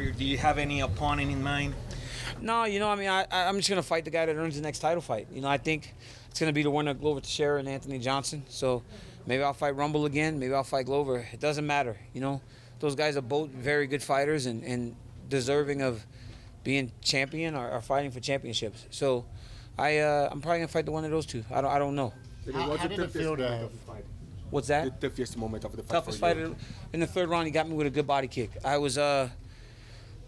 career? Do you have any opponent in mind? No, I'm just going to fight the guy that earns the next title fight. I think it's going to be the winner of Glover Teixeira and Anthony Johnson. So maybe I'll fight Rumble again. Maybe I'll fight Glover. It doesn't matter. Those guys are both very good fighters and deserving of being champion or fighting for championships. So I'm probably going to fight the one of those two. I don't know. How did it feel to What's that? The toughest moment of the fight. Toughest fighter in the third round. He got me with a good body kick.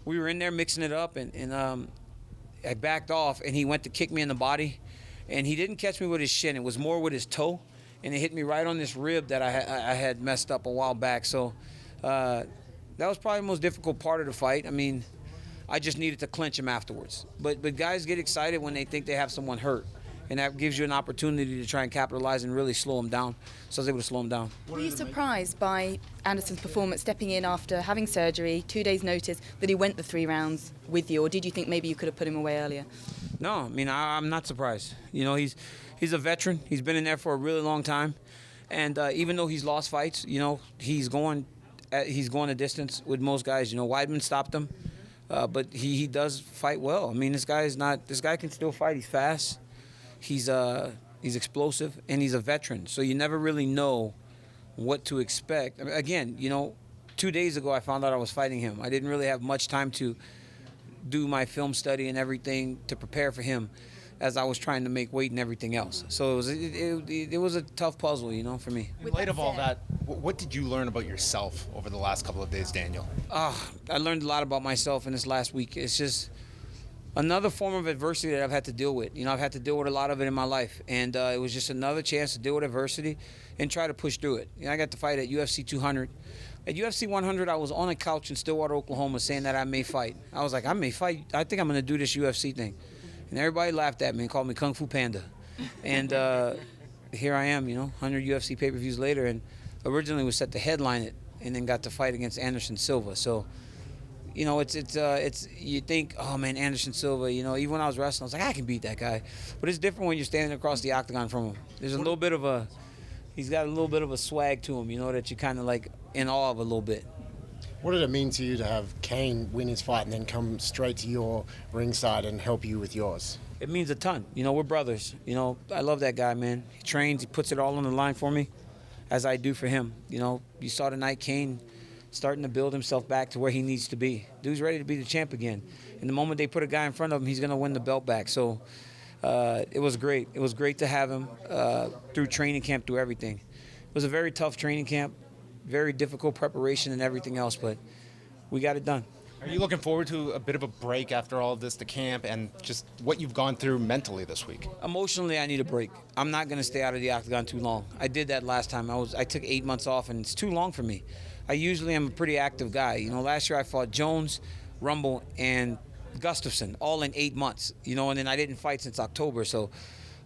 We were in there mixing it up, and I backed off, and he went to kick me in the body, and he didn't catch me with his shin. It was more with his toe, and it hit me right on this rib that I had messed up a while back. So that was probably the most difficult part of the fight. I just needed to clinch him afterwards. But guys get excited when they think they have someone hurt, and that gives you an opportunity to try and capitalize and really slow him down. So I was able to slow him down. Were you surprised by Anderson's performance, stepping in after having surgery, 2 days' notice, that he went the 3 rounds with you, or did you think maybe you could have put him away earlier? No, I'm not surprised. He's a veteran. He's been in there for a really long time, and even though he's lost fights, he's going a distance with most guys. Weidman stopped him, but he does fight well. This guy can still fight. He's fast. He's explosive, and he's a veteran. So you never really know what to expect. Again, 2 days ago I found out I was fighting him. I didn't really have much time to do my film study and everything to prepare for him, as I was trying to make weight and everything else. So it was a tough puzzle, for me. In light of all that, what did you learn about yourself over the last couple of days, Daniel? I learned a lot about myself in this last week. It's just another form of adversity that I've had to deal with. I've had to deal with a lot of it in my life, and it was just another chance to deal with adversity and try to push through it. I got to fight at UFC 200. At UFC 100, I was on a couch in Stillwater, Oklahoma, saying that I may fight. I was like, I may fight. I think I'm going to do this UFC thing. And everybody laughed at me and called me Kung Fu Panda. And here I am, 100 UFC pay-per-views later, and originally was set to headline it, and then got to fight against Anderson Silva. So, it's you think, oh man, Anderson Silva, even when I was wrestling, I was like, I can beat that guy. But it's different when you're standing across the octagon from him. There's he's got a little bit of a swag to him, that you kind of like in awe of a little bit. What did it mean to you to have Kane win his fight and then come straight to your ringside and help you with yours? It means a ton. We're brothers. I love that guy, man. He trains, he puts it all on the line for me, as I do for him. You saw tonight Kane starting to build himself back to where he needs to be. Dude's ready to be the champ again. And the moment they put a guy in front of him, he's going to win the belt back. So it was great. It was great to have him through training camp, through everything. It was a very tough training camp, very difficult preparation and everything else, but we got it done. Are you looking forward to a bit of a break after all of this, the camp, and just what you've gone through mentally this week? Emotionally, I need a break. I'm not going to stay out of the octagon too long. I did that last time. I took 8 months off, and it's too long for me. I usually am a pretty active guy. Last year I fought Jones, Rumble, and Gustafsson all in 8 months, and then I didn't fight since October, so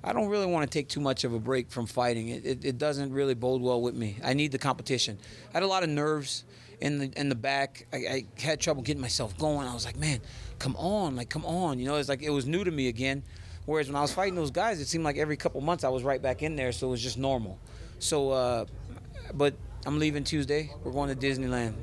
I don't really want to take too much of a break from fighting. It doesn't really bode well with me. I need the competition. I had a lot of nerves in the back. I had trouble getting myself going. I was like, man, come on. It's like it was new to me again. Whereas when I was fighting those guys, it seemed like every couple months I was right back in there, so it was just normal. So, but I'm leaving Tuesday. We're going to Disneyland.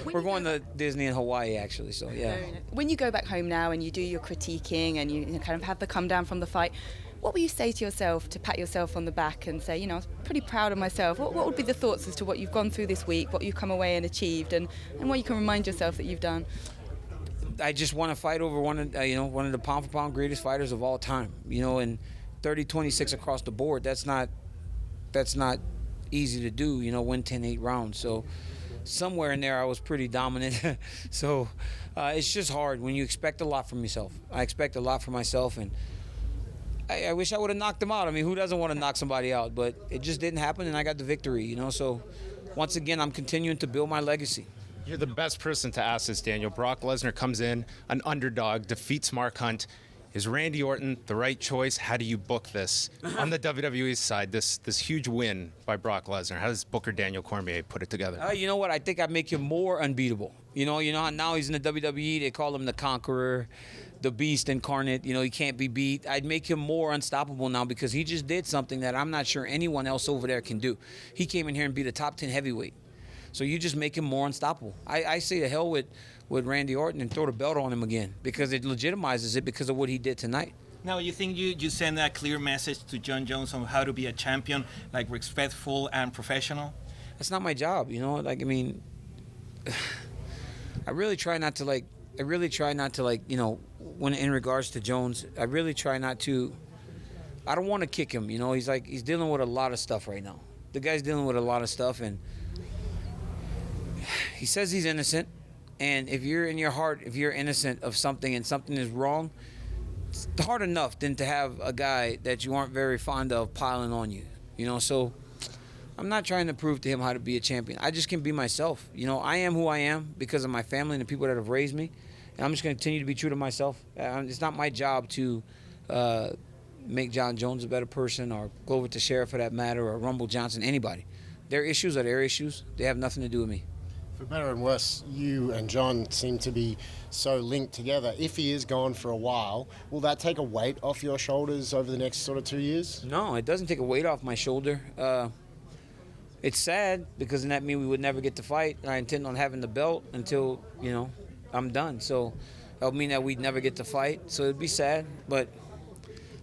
We're going to Disney in Hawaii, actually. So, yeah. When you go back home now and you do your critiquing and you kind of have the come down from the fight, what will you say to yourself to pat yourself on the back and say, I was pretty proud of myself? What would be the thoughts as to what you've gone through this week, what you've come away and achieved, and what you can remind yourself that you've done? I just want to fight over one of the pound for pound greatest fighters of all time. And 30-26 across the board. That's not easy to do, win 10-8 rounds. So somewhere in there I was pretty dominant. So it's just hard when you expect a lot from yourself. I expect a lot from myself, and I wish I would have knocked him out. Who doesn't want to knock somebody out? But it just didn't happen, and I got the victory, So once again, I'm continuing to build my legacy. You're the best person to ask this, Daniel. Brock Lesnar comes in, an underdog, defeats Mark Hunt. Is Randy Orton the right choice? How do you book this on the WWE side? This huge win by Brock Lesnar. How does Booker Daniel Cormier put it together? You know what? I think I make him more unbeatable. You know how now he's in the WWE. They call him the Conqueror, the Beast incarnate. He can't be beat. I'd make him more unstoppable now because he just did something that I'm not sure anyone else over there can do. He came in here and beat a top 10 heavyweight. So you just make him more unstoppable. I say to hell with with Randy Orton and throw the belt on him again, because it legitimizes it because of what he did tonight. Now, you think you send a clear message to John Jones on how to be a champion, like respectful and professional? That's not my job, you know. Like, I mean, I really try not to you know, when in regards to Jones, I really try not to. I don't want to kick him, you know. He's dealing with a lot of stuff right now. The guy's dealing with a lot of stuff, and he says he's innocent. And if you're in your heart, if you're innocent of something and something is wrong, it's hard enough than to have a guy that you aren't very fond of piling on you, you know. So I'm not trying to prove to him how to be a champion. I just can be myself. You know, I am who I am because of my family and the people that have raised me. And I'm just going to continue to be true to myself. It's not my job to make John Jones a better person, or Glover Teixeira for that matter, or Rumble Johnson, anybody. Their issues are their issues. They have nothing to do with me. For better and worse, you and John seem to be so linked together. If he is gone for a while, will that take a weight off your shoulders over the next sort of 2 years? No, it doesn't take a weight off my shoulder. It's sad because then that means we would never get to fight. I intend on having the belt until, you know, I'm done. So that would mean that we'd never get to fight. So it'd be sad. But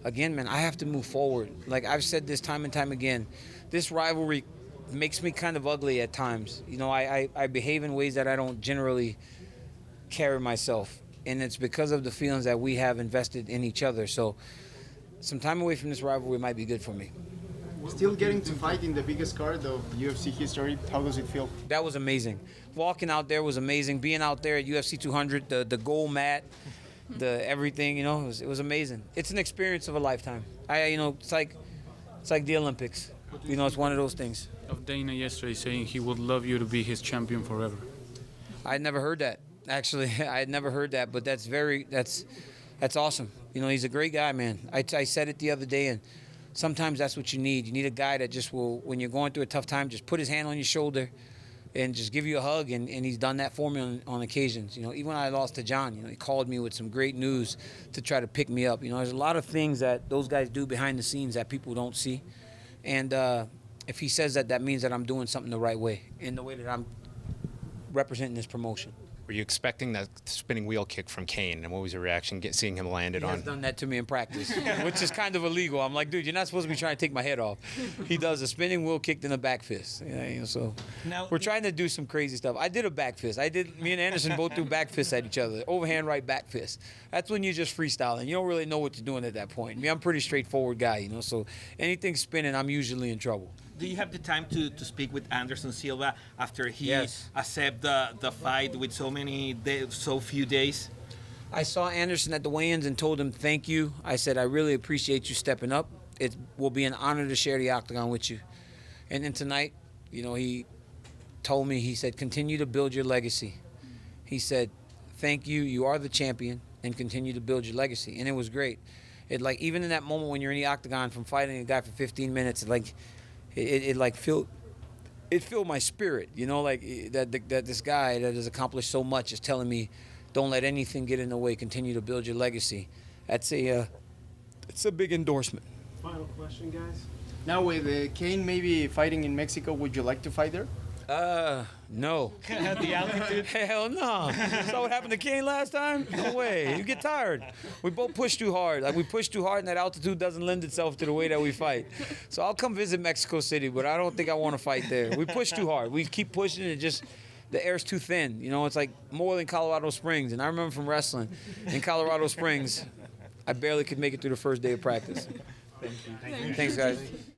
again, man, I have to move forward. Like I've said this time and time again, this rivalry makes me kind of ugly at times. You know, I behave in ways that I don't generally carry myself. And it's because of the feelings that we have invested in each other. So some time away from this rivalry might be good for me. Still getting to fight in the biggest card of UFC history, how does it feel? That was amazing. Walking out there was amazing. Being out there at UFC 200, the gold mat, the everything, you know, it was amazing. It's an experience of a lifetime. You know, it's like the Olympics. You know, it's one of those things. Of Dana yesterday saying he would love you to be his champion forever. I had never heard that. Actually, I had never heard that, but that's awesome. You know, he's a great guy, man. I said it the other day, and sometimes that's what you need. You need a guy that just will, when you're going through a tough time, just put his hand on your shoulder and just give you a hug, and he's done that for me on occasions. You know, even when I lost to John, you know, he called me with some great news to try to pick me up. You know, there's a lot of things that those guys do behind the scenes that people don't see. And if he says that, that means that I'm doing something the right way, in the way that I'm representing this promotion. Were you expecting that spinning wheel kick from Kane, and what was your reaction seeing him land it He on? has done that to me in practice, which is kind of illegal. I'm like, dude, you're not supposed to be trying to take my head off. He does a spinning wheel kick and a back fist. You know, so Now, we're trying to do some crazy stuff. I did a back fist. Me and Anderson both threw back fists at each other. Overhand right back fist. That's when you're just freestyling. You don't really know what you're doing at that point. I'm a pretty straightforward guy, you know, so anything spinning, I'm usually in trouble. do you have the time to speak with Anderson Silva after he Yes. accept the fight with so few days? I saw Anderson at the weigh-ins and told him thank you. I said, I really appreciate you stepping up. It will be an honor to share the octagon with you. And then tonight, you know, he told me, he said, continue to build your legacy. He said, thank you, you are the champion, and continue to build your legacy. And it was great. It, like, even in that moment when you're in the octagon from fighting a guy for 15 minutes, it filled my spirit, you know, like that this guy that has accomplished so much is telling me, don't let anything get in the way, continue to build your legacy. It's a big endorsement. Final question, guys. Now with Kane maybe fighting in Mexico, would you like to fight there? No. The altitude? Hell no. Saw what happened to Kane last time? No way. You get tired. We both push too hard. Like, we push too hard, and that altitude doesn't lend itself to the way that we fight. So I'll come visit Mexico City, but I don't think I want to fight there. We push too hard. We keep pushing, and the air's too thin. You know, it's like more than Colorado Springs. And I remember from wrestling in Colorado Springs, I barely could make it through the first day of practice. Thanks, guys.